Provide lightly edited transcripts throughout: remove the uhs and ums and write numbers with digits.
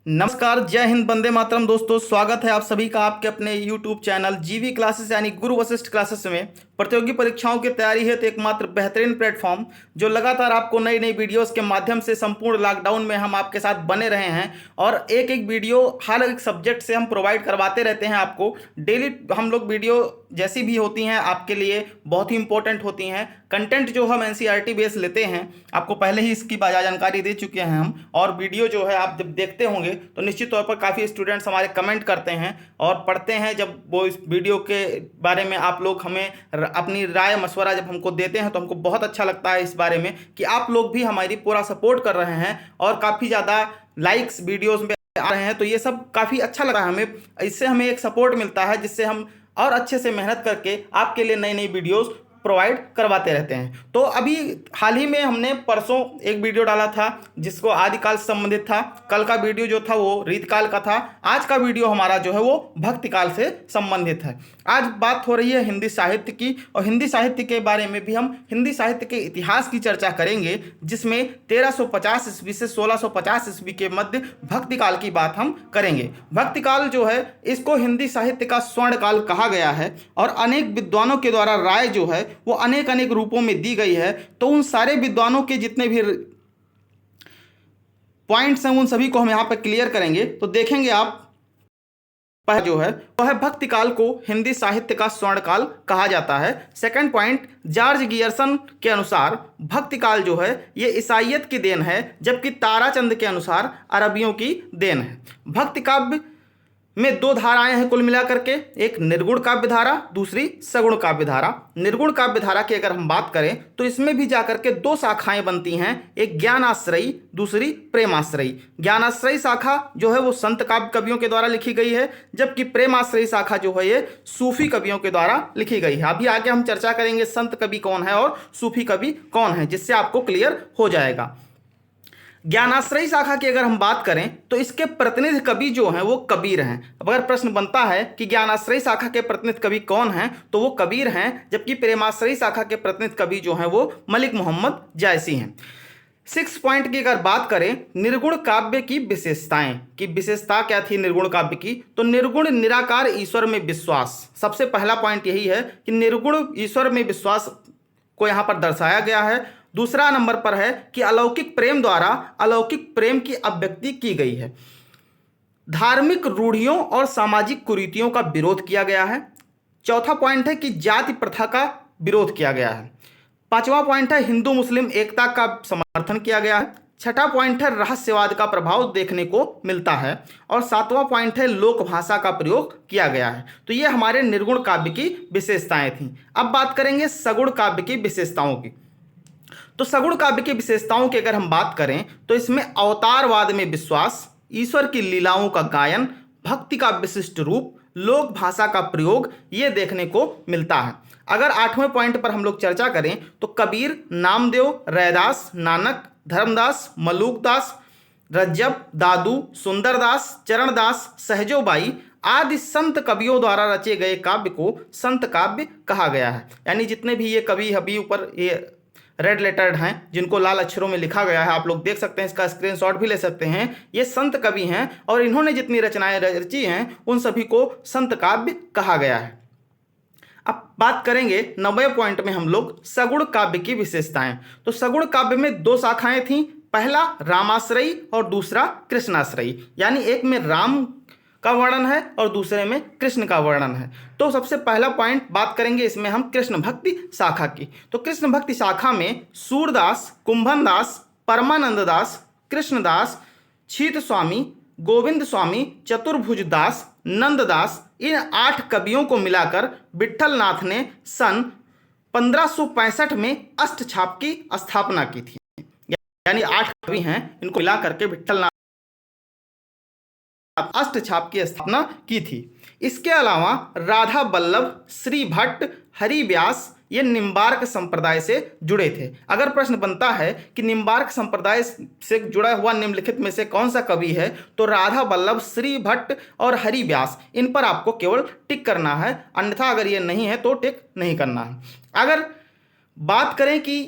नमस्कार, जय हिंद, वंदे मातरम। दोस्तों, स्वागत है आप सभी का आपके अपने YouTube चैनल जीवी क्लासेस यानी गुरु वशिष्ठ क्लासेस में। प्रतियोगी परीक्षाओं की तैयारी है तो एकमात्र बेहतरीन प्लेटफॉर्म जो लगातार आपको नई नई वीडियोस के माध्यम से संपूर्ण लॉकडाउन में हम आपके साथ बने रहे हैं और एक एक वीडियो हर एक सब्जेक्ट से हम प्रोवाइड करवाते रहते हैं आपको। डेली हम लोग वीडियो जैसी भी होती हैं आपके लिए बहुत ही इंपॉर्टेंट होती हैं। कंटेंट जो हम एनसीईआरटी बेस लेते हैं, आपको पहले ही इसकी जानकारी दे चुके हैं हम। और वीडियो जो है आप जब देखते होंगे तो निश्चित तौर पर काफ़ी स्टूडेंट्स हमारे कमेंट करते हैं और पढ़ते हैं। जब वो इस वीडियो के बारे में आप लोग हमें अपनी राय मशवरा जब हमको देते हैं तो हमको बहुत अच्छा लगता है इस बारे में कि आप लोग भी हमारी पूरा सपोर्ट कर रहे हैं और काफ़ी ज़्यादा लाइक्स वीडियोज़ में आ रहे हैं। तो ये सब काफ़ी अच्छा लग रहा है हमें। इससे हमें एक सपोर्ट मिलता है जिससे हम और अच्छे से मेहनत करके आपके लिए नई नई वीडियोस प्रोवाइड करवाते रहते हैं। तो अभी हाल ही में हमने परसों एक वीडियो डाला था जिसको आदिकाल से संबंधित था। कल का वीडियो जो था वो रीतकाल का था। आज का वीडियो हमारा जो है वो भक्तिकाल से संबंधित है। आज बात हो रही है हिंदी साहित्य की और हिंदी साहित्य के बारे में भी हम हिंदी साहित्य के इतिहास की चर्चा करेंगे, जिसमें 1350 ईस्वी से 1650 ईस्वी के मध्य भक्तिकाल की बात हम करेंगे। भक्तिकाल जो है इसको हिंदी साहित्य का स्वर्ण काल कहा गया है और अनेक विद्वानों के द्वारा राय जो है वो अनेक अनेक रूपों में दी गई है। तो उन सारे विद्वानों के जितने भी पॉइंट्स हैं उन सभी को हम यहाँ पर क्लियर करेंगे। तो देखेंगे आप पहला जो है वह है भक्तिकाल को हिंदी साहित्य का स्वर्ण काल कहा जाता है। सेकंड पॉइंट, जॉर्ज गियर्सन के अनुसार भक्तिकाल जो है ये ईसाइयत की देन है, जबकि ताराचंद के अनुसार अरबियों की देन है। भक्ति काव्य में दो धाराएं हैं कुल मिलाकर के, एक निर्गुण काव्य धारा, दूसरी सगुण काव्य धारा। निर्गुण काव्य धारा की अगर हम बात करें तो इसमें भी जाकर के दो शाखाएं बनती हैं, एक ज्ञानाश्रयी, दूसरी प्रेमाश्रयी। ज्ञानाश्रयी शाखा जो है वो संत काव्य कवियों के द्वारा लिखी गई है, जबकि प्रेमाश्रयी शाखा जो है ये सूफी कवियों के द्वारा लिखी गई है। अभी आगे हम चर्चा करेंगे संत कवि कौन है और सूफी कवि कौन है, जिससे आपको क्लियर हो जाएगा। ज्ञानाश्रयी शाखा की अगर हम बात करें तो इसके प्रतिनिधि कवि जो हैं वो कबीर हैं। अब अगर प्रश्न बनता है कि ज्ञानाश्रयी शाखा के प्रतिनिधि कवि कौन हैं, तो वो कबीर हैं, जबकि प्रेमाश्रयी शाखा के प्रतिनिधि कवि जो हैं वो मलिक मोहम्मद जायसी हैं। 6 पॉइंट की अगर बात करें निर्गुण काव्य की विशेषताएं की, विशेषता क्या थी निर्गुण काव्य की, तो निर्गुण निराकार ईश्वर में विश्वास। सबसे पहला पॉइंट यही है कि निर्गुण ईश्वर में विश्वास को यहाँ पर दर्शाया गया है। दूसरा नंबर पर है कि अलौकिक प्रेम द्वारा अलौकिक प्रेम की अभिव्यक्ति की गई है। धार्मिक रूढ़ियों और सामाजिक कुरीतियों का विरोध किया गया है। चौथा पॉइंट है कि जाति प्रथा का विरोध किया गया है। पांचवा पॉइंट है हिंदू मुस्लिम एकता का समर्थन किया गया है। छठा पॉइंट है रहस्यवाद का प्रभाव देखने को मिलता है और सातवां पॉइंट है लोक भाषा का प्रयोग किया गया है। तो ये हमारे निर्गुण काव्य की विशेषताएं थीं। अब बात करेंगे सगुण काव्य की विशेषताओं की। तो सगुण काव्य की विशेषताओं की अगर हम बात करें तो इसमें अवतारवाद में विश्वास, ईश्वर की लीलाओं का गायन, भक्ति का विशिष्ट रूप, लोक भाषा का प्रयोग ये देखने को मिलता है। अगर 8वें पॉइंट पर हम लोग चर्चा करें तो कबीर, नामदेव, रैदास, नानक, धर्मदास, मलूकदास, रज्जब, दादू, सुंदरदास, चरणदास, सहजोबाई आदि संत कवियों द्वारा रचे गए काव्य को संत काव्य कहा गया है। यानी जितने भी ये कवि अभी ऊपर ये रेड लेटर्ड हैं जिनको लाल अक्षरों में लिखा गया है, आप लोग देख सकते हैं, इसका स्क्रीनशॉट भी ले सकते हैं, ये संत कवि हैं और इन्होंने जितनी रचनाएं रची हैं उन सभी को संत काव्य कहा गया है। अब बात करेंगे 90वें पॉइंट में हम लोग सगुण काव्य की विशेषताएं। तो सगुण काव्य में दो शाखाएं थीं, पहला रामाश्रयी और दूसरा कृष्णाश्रयी। यानी एक में राम का वर्णन है और दूसरे में कृष्ण का वर्णन है। तो सबसे पहला पॉइंट बात करेंगे इसमें हम कृष्ण भक्ति शाखा की। तो कृष्ण भक्ति शाखा में सूरदास, कुंभन दास, परमानंद दास, कृष्णदास, छीत स्वामी, गोविंद स्वामी, चतुर्भुज दास, नंददास, इन 8 कवियों को मिलाकर विट्ठल नाथ ने सन 1565 में अष्टछाप की स्थापना की थी। यानी 8 कवि हैं, इनको मिलाकर के विट्ठल नाथ अष्टछाप की स्थापना की थी। इसके अलावा राधा वल्लभ, श्री भट्ट, हरि व्यास ये निम्बार्क संप्रदाय से जुड़े थे। अगर प्रश्न बनता है कि निम्बार्क संप्रदाय से जुड़ा हुआ निम्नलिखित में से कौन सा कवि है, तो राधा वल्लभ, श्री भट्ट और हरि व्यास, इन पर आपको केवल टिक करना है, अन्यथा अगर ये नहीं है तो टिक नहीं करना है। अगर बात करें कि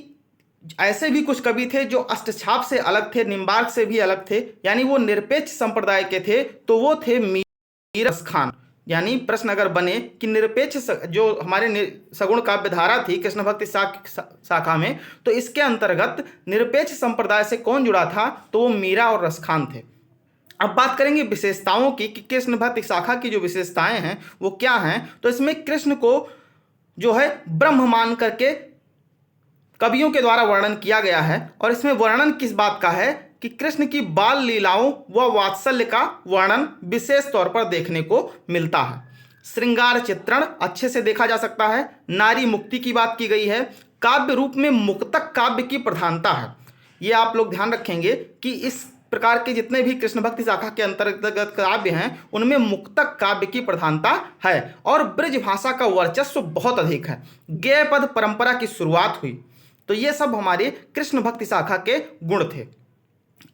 ऐसे भी कुछ कवि थे जो अष्टछाप से अलग थे, निम्बार्क से भी अलग थे, यानी वो निरपेक्ष संप्रदाय के थे, तो वो थे मीर खान। यानी प्रश्न अगर बने कि निरपेक्ष जो हमारे सगुण काव्य धारा थी कृष्ण भक्ति शाखा में, तो इसके अंतर्गत निरपेक्ष संप्रदाय से कौन जुड़ा था, तो वो मीरा और रसखान थे। अब बात करेंगे विशेषताओं की कि कृष्ण भक्ति शाखा की जो विशेषताएं हैं वो क्या हैं। तो इसमें कृष्ण को जो है ब्रह्म मान करके कवियों के द्वारा वर्णन किया गया है, और इसमें वर्णन किस बात का है कि कृष्ण की बाल लीलाओं व वात्सल्य का वर्णन विशेष तौर पर देखने को मिलता है। श्रृंगार चित्रण अच्छे से देखा जा सकता है, नारी मुक्ति की बात की गई है, काव्य रूप में मुक्तक काव्य की प्रधानता है। ये आप लोग ध्यान रखेंगे कि इस प्रकार के जितने भी कृष्ण भक्ति शाखा के अंतर्गत काव्य हैं उनमें मुक्तक काव्य की प्रधानता है, और ब्रज भाषा का वर्चस्व बहुत अधिक है। गेय पद परंपरा की शुरुआत हुई। तो ये सब हमारे कृष्ण भक्ति शाखा के गुण थे।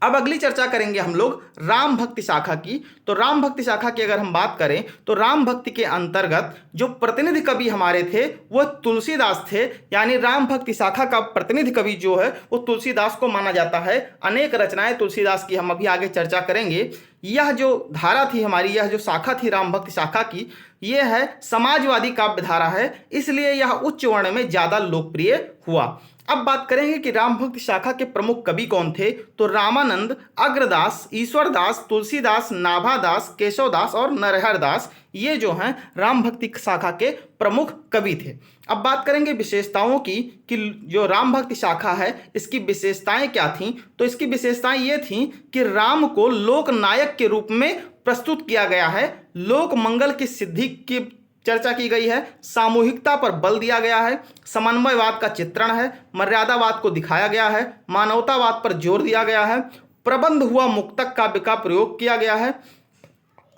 अब अगली चर्चा करेंगे हम लोग राम भक्ति शाखा की। तो राम भक्ति शाखा की अगर हम बात करें तो राम भक्ति के अंतर्गत जो प्रतिनिधि कवि हमारे थे वो तुलसीदास थे। यानी राम भक्ति शाखा का प्रतिनिधि कवि जो है वो तुलसीदास को माना जाता है। अनेक रचनाएं तुलसीदास की हम अभी आगे चर्चा करेंगे। यह जो धारा थी हमारी, यह जो शाखा थी राम भक्ति शाखा की, यह है समाजवादी काव्य धारा है, इसलिए यह उच्च वर्ण में ज़्यादा लोकप्रिय हुआ। अब बात करेंगे कि राम भक्ति शाखा के प्रमुख कवि कौन थे। तो रामानंद, अग्रदास, ईश्वरदास, तुलसीदास, नाभादास, केशवदास और नरहरदास, ये जो हैं राम भक्ति शाखा के प्रमुख कवि थे। अब बात करेंगे विशेषताओं की कि जो राम भक्ति शाखा है इसकी विशेषताएं क्या थीं। तो इसकी विशेषताएं ये थीं कि राम को लोक नायक के रूप में प्रस्तुत किया गया है, लोक मंगल की सिद्धि की चर्चा की गई है, सामूहिकता पर बल दिया गया है, समन्वयवाद का चित्रण है, मर्यादावाद को दिखाया गया है, मानवतावाद पर जोर दिया गया है, प्रबंध हुआ मुक्तक काव्य का प्रयोग किया गया है,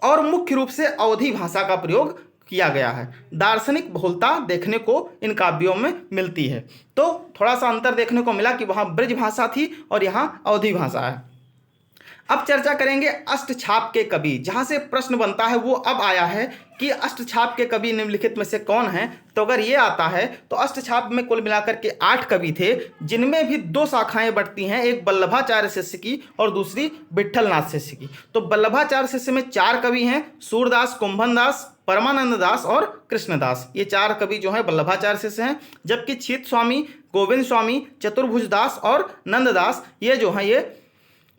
और मुख्य रूप से अवधी भाषा का प्रयोग किया गया है। दार्शनिक बहुलता देखने को इन काव्यों में मिलती है। तो थोड़ा सा अंतर देखने को मिला कि वहाँ ब्रज भाषा थी और यहाँ अवधी भाषा है। अब चर्चा करेंगे अष्टछाप के कवि। जहां से प्रश्न बनता है वो अब आया है कि अष्टछाप के कवि निम्नलिखित में से कौन हैं। तो अगर ये आता है तो अष्टछाप में कुल मिलाकर के 8 कवि थे, जिनमें भी 2 शाखाएं बढ़ती हैं, एक वल्लभाचार्य शिष्य की और दूसरी विट्ठलनाथ शिष्य की। तो वल्लभाचार्य शिष्य में 4 कवि हैं, सूरदास, कुंभनदास, परमानंद दास और कृष्णदास। ये 4 कवि जो हैं वल्लभाचार्य शिष्य हैं, जबकि छीत स्वामी, गोविंद स्वामी, चतुर्भुज दास और नंददास ये जो हैं ये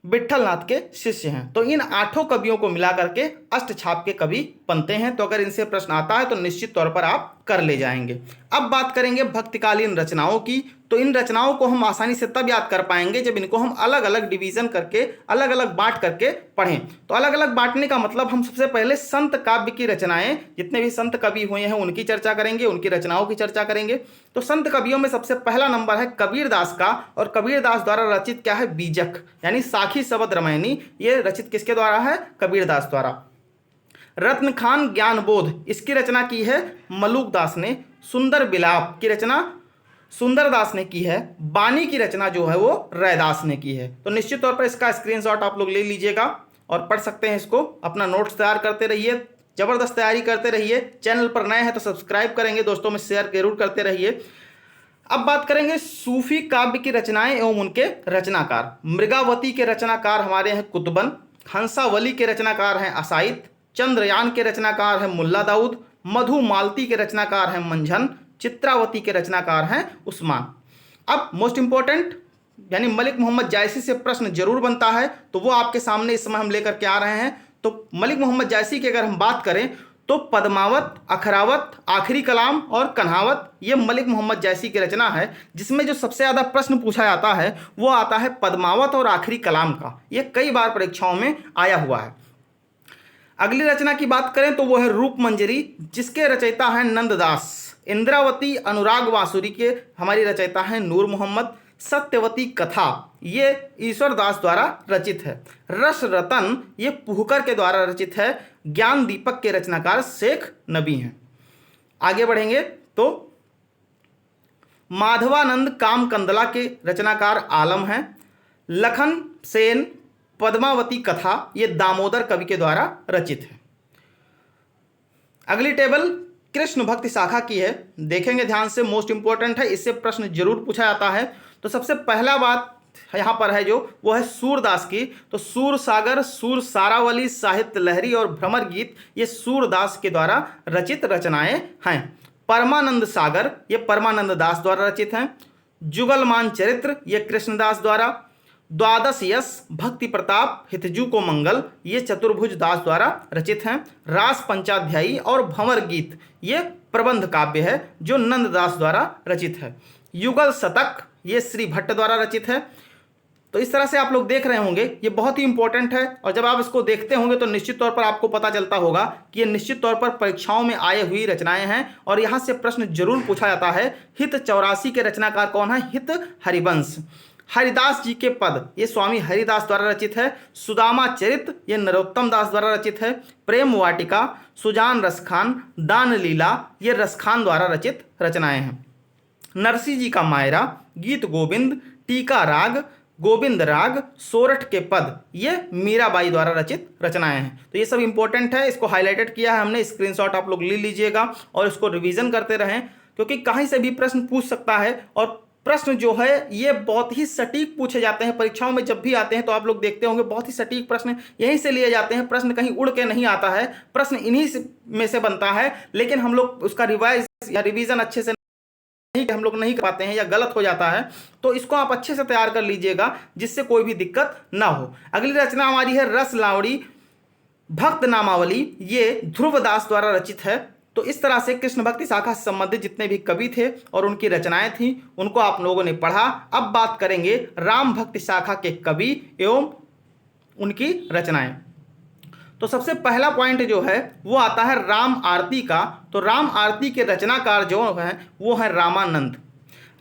विट्ठलनाथ के शिष्य हैं। तो इन 8 कवियों को मिला करके अष्टछाप के कवि बनते हैं। तो अगर इनसे प्रश्न आता है तो निश्चित तौर पर आप कर ले जाएंगे। अब बात करेंगे भक्तिकालीन रचनाओं की। तो इन रचनाओं को हम आसानी से तब याद कर पाएंगे जब इनको हम अलग अलग डिवीजन करके, अलग अलग बांट करके पढ़ें। तो अलग अलग बांटने का मतलब हम सबसे पहले संत काव्य की रचनाएं, जितने भी संत कवि हुए हैं उनकी चर्चा करेंगे, उनकी रचनाओं की चर्चा करेंगे। तो संत कवियों में सबसे पहला नंबर है कबीरदास का, और कबीरदास द्वारा रचित क्या है, बीजक यानी साखी शबद रामायणी। ये रचित किसके द्वारा है, कबीरदास द्वारा। रत्न खान ज्ञानबोध, इसकी रचना की है मलूक दास ने। सुंदर विलाप की रचना सुंदरदास ने की है। बानी की रचना जो है वो रैदास ने की है। तो निश्चित तौर पर इसका स्क्रीनशॉट आप लोग ले लीजिएगा और पढ़ सकते हैं इसको। अपना नोट्स तैयार करते रहिए, जबरदस्त तैयारी करते रहिए। चैनल पर नए हैं तो सब्सक्राइब करेंगे, दोस्तों में शेयर जरूर करते रहिए। अब बात करेंगे सूफी काव्य की रचनाएं एवं उनके रचनाकार। मृगावती के रचनाकार हमारे हैं कुतुबन, हंसावली के रचनाकार हैं असाइद, चंद्रयान के रचनाकार हैं मुल्ला दाऊद, मधुमालती के रचनाकार हैं मंझन, चित्रावती के रचनाकार हैं उस्मान। अब मोस्ट इंपॉर्टेंट यानी मलिक मोहम्मद जायसी से प्रश्न जरूर बनता है, तो वो आपके सामने इस समय हम लेकर के आ रहे हैं। तो मलिक मोहम्मद जायसी की अगर हम बात करें तो पद्मावत, अखरावत, आखिरी कलाम और कन्हावत, ये मलिक मोहम्मद जायसी की रचना है। जिसमें जो सबसे ज़्यादा प्रश्न पूछा जाता है वो आता है पद्मावत और आखिरी कलाम का। ये कई बार परीक्षाओं में आया हुआ है। अगली रचना की बात करें तो वो है रूप मंजरी, जिसके रचयिता हैं नंददास। इंद्रावती अनुराग वासुरी के हमारी रचयिता हैं नूर मोहम्मद। सत्यवती कथा ये ईश्वरदास द्वारा रचित है। रस रतन ये पुहकर के द्वारा रचित है। ज्ञान दीपक के रचनाकार शेख नबी हैं। आगे बढ़ेंगे तो माधवानंद काम कंदला के रचनाकार आलम हैं। लखन सेन पद्मावती कथा ये दामोदर कवि के द्वारा रचित है। अगली टेबल कृष्ण भक्ति शाखा की है, देखेंगे ध्यान से, मोस्ट इंपॉर्टेंट है, इससे प्रश्न जरूर पूछा जाता है। तो सबसे पहला बात यहाँ पर है जो वो है सूरदास की। तो सूरसागर, सूर सारावली, साहित्य लहरी और भ्रमर गीत ये सूरदास के द्वारा रचित रचनाएं हैं। परमानंद सागर ये परमानंद दास द्वारा रचित हैं। जुगलमान चरित्र ये कृष्णदास द्वारा। द्वादश यश, भक्ति प्रताप, हितजू को मंगल ये चतुर्भुज दास द्वारा रचित हैं। रास पंचाध्यायी और भंवर गीत ये प्रबंध काव्य है जो नंददास द्वारा रचित है। युगल शतक ये श्री भट्ट द्वारा रचित है। तो इस तरह से आप लोग देख रहे होंगे, ये बहुत ही इंपॉर्टेंट है और जब आप इसको देखते होंगे तो निश्चित तौर पर आपको पता चलता होगा कि ये निश्चित तौर पर परीक्षाओं में आए हुई रचनाएं हैं और यहाँ से प्रश्न जरूर पूछा जाता है। हित 84 के रचनाकार कौन है? हित हरिवंश। हरिदास जी के पद ये स्वामी हरिदास द्वारा रचित है। सुदामा चरित ये नरोत्तम दास द्वारा रचित है। प्रेम वाटिका, सुजान रसखान, दान लीला ये रसखान द्वारा रचित रचनाएं हैं। नरसिंह जी का मायरा, गीत गोविंद, टीका राग, गोविंद राग, सोरठ के पद ये मीराबाई द्वारा रचित रचनाएं हैं। तो ये सब इंपॉर्टेंट है, इसको हाईलाइटेड किया है हमने, स्क्रीनशॉट आप लोग ले लीजिएगा और इसको रिवीजन करते रहें क्योंकि कहीं से भी प्रश्न पूछ सकता है और प्रश्न जो है ये बहुत ही सटीक पूछे जाते हैं परीक्षाओं में। जब भी आते हैं तो आप लोग देखते होंगे बहुत ही सटीक प्रश्न यहीं से लिए जाते हैं। प्रश्न कहीं उड़ के नहीं आता है, प्रश्न इन्हीं में से बनता है, लेकिन हम लोग उसका रिवाइज या रिवीजन अच्छे से हम लोग नहीं कर पाते हैं या गलत हो जाता है। तो इसको आप अच्छे से तैयार कर लीजिएगा जिससे कोई भी दिक्कत ना हो। अगली रचना हमारी है रस लावड़ी भक्त नामावली, ये ध्रुवदास द्वारा रचित है। तो इस तरह से कृष्ण भक्ति शाखा से संबंधित जितने भी कवि थे और उनकी रचनाएं थी उनको आप लोगों ने पढ़ा। अब बात करेंगे राम भक्ति शाखा के कवि एवं उनकी रचनाएं। तो सबसे पहला पॉइंट जो है वो आता है राम आरती का। तो राम आरती के रचनाकार जो हैं वो है रामानंद।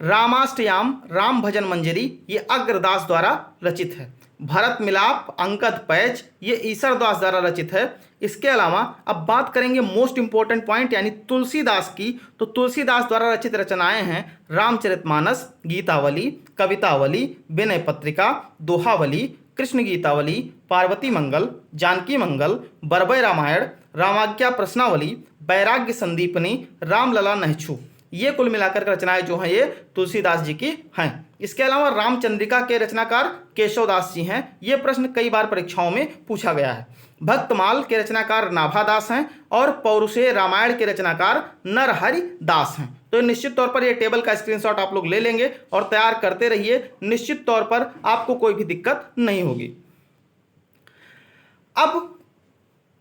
रामाष्टयाम, राम भजन मंजरी ये अग्रदास द्वारा रचित है। भरत मिलाप, अंकद पैच ये ईसरदास द्वारा रचित है। इसके अलावा अब बात करेंगे मोस्ट इंपॉर्टेंट पॉइंट यानी तुलसीदास की। तो तुलसीदास द्वारा रचित रचनाएं हैं रामचरितमानस, गीतावली, कवितावली, विनय पत्रिका, दोहावली, कृष्ण गीतावली, पार्वती मंगल, जानकी मंगल, बरबय रामायण, रामाज्ञा प्रश्नावली, वैराग्य संदीपनी, रामलला नहछू ये कुल मिलाकर रचनाएं जो हैं ये तुलसीदास जी की हैं। इसके अलावा रामचंद्रिका के रचनाकार केशवदास जी हैं। ये प्रश्न कई बार परीक्षाओं में पूछा गया है। भक्तमाल के रचनाकार नाभादास हैं और पौरुषेय रामायण के रचनाकार नरहरि दास हैं। तो निश्चित तौर पर ये टेबल का स्क्रीनशॉट आप लोग ले लेंगे और तैयार करते रहिए, निश्चित तौर पर आपको कोई भी दिक्कत नहीं होगी। अब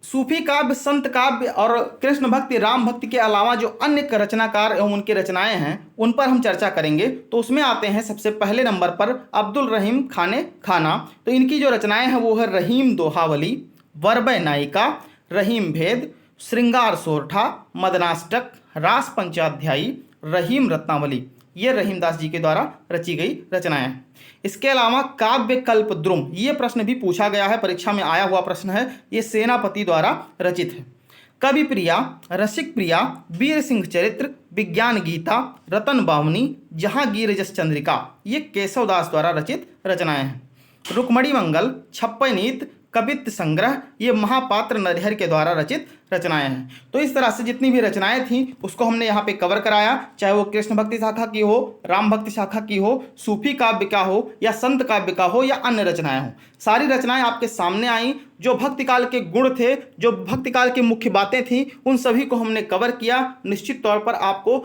सूफी काव्य, संत काव्य और कृष्ण भक्ति, राम भक्ति के अलावा जो अन्य रचनाकार एवं उनकी रचनाएं हैं उन पर हम चर्चा करेंगे। तो उसमें आते हैं सबसे पहले नंबर पर अब्दुल रहीम खाने खाना। तो इनकी जो रचनाएं हैं वो है रहीम दोहावली, वरबय नायिका, रहीम भेद, श्रृंगार सोरठा, मदनाष्टक, रास पंचाध्यायी, रहीम रत्नावली ये रहीमदास जी के द्वारा रची गई रचनाएं हैं। इसके अलावा काव्य कल्पद्रुम ये प्रश्न भी पूछा गया है, परीक्षा में आया हुआ प्रश्न है, ये सेनापति द्वारा रचित है। कवि प्रिया, रसिक प्रिया, वीर सिंह चरित्र, विज्ञान गीता, रतन बावनी, जहांगीर जस चंद्रिका ये केशवदास द्वारा रचित रचनाएं हैं। रुक्मणी मंगल, छप्पनीत, कवित्त संग्रह ये महापात्र नरहरि के द्वारा रचित रचनाएं हैं। तो इस तरह से जितनी भी रचनाएं थी उसको हमने यहाँ पे कवर कराया, चाहे वो कृष्ण भक्ति शाखा की हो, राम भक्ति शाखा की हो, सूफी काव्य का हो या संत काव्य का हो या अन्य रचनाएं हो। सारी रचनाएं आपके सामने आई। जो भक्ति काल के गुण थे, जो भक्ति काल की मुख्य बातें थी, उन सभी को हमने कवर किया। निश्चित तौर पर आपको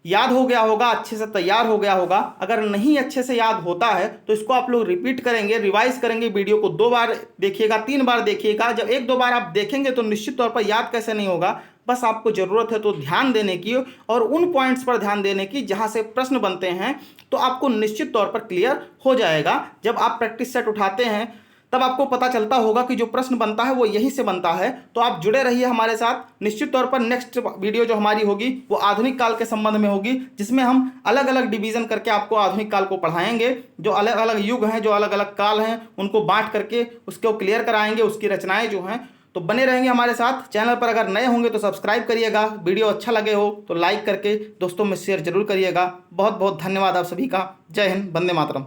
याद हो गया होगा, अच्छे से तैयार हो गया होगा। अगर नहीं अच्छे से याद होता है तो इसको आप लोग रिपीट करेंगे, रिवाइज करेंगे। वीडियो को 2 बार देखिएगा, 3 बार देखिएगा। जब 1-2 बार आप देखेंगे तो निश्चित तौर पर याद कैसे नहीं होगा। बस आपको ज़रूरत है तो ध्यान देने की और उन पॉइंट्स पर ध्यान देने की जहाँ से प्रश्न बनते हैं, तो आपको निश्चित तौर पर क्लियर हो जाएगा। जब आप प्रैक्टिस सेट उठाते हैं तब आपको पता चलता होगा कि जो प्रश्न बनता है वो यहीं से बनता है। तो आप जुड़े रहिए हमारे साथ। निश्चित तौर पर नेक्स्ट वीडियो जो हमारी होगी वो आधुनिक काल के संबंध में होगी, जिसमें हम अलग अलग डिवीज़न करके आपको आधुनिक काल को पढ़ाएंगे। जो अलग अलग युग हैं, जो अलग अलग काल हैं, उनको बांट करके उसको क्लियर कराएंगे, उसकी रचनाएँ जो हैं। तो बने रहेंगे हमारे साथ। चैनल पर अगर नए होंगे तो सब्सक्राइब करिएगा। वीडियो अच्छा लगे हो तो लाइक करके दोस्तों में शेयर जरूर करिएगा। बहुत बहुत धन्यवाद आप सभी का। जय हिंद, वंदे मातरम।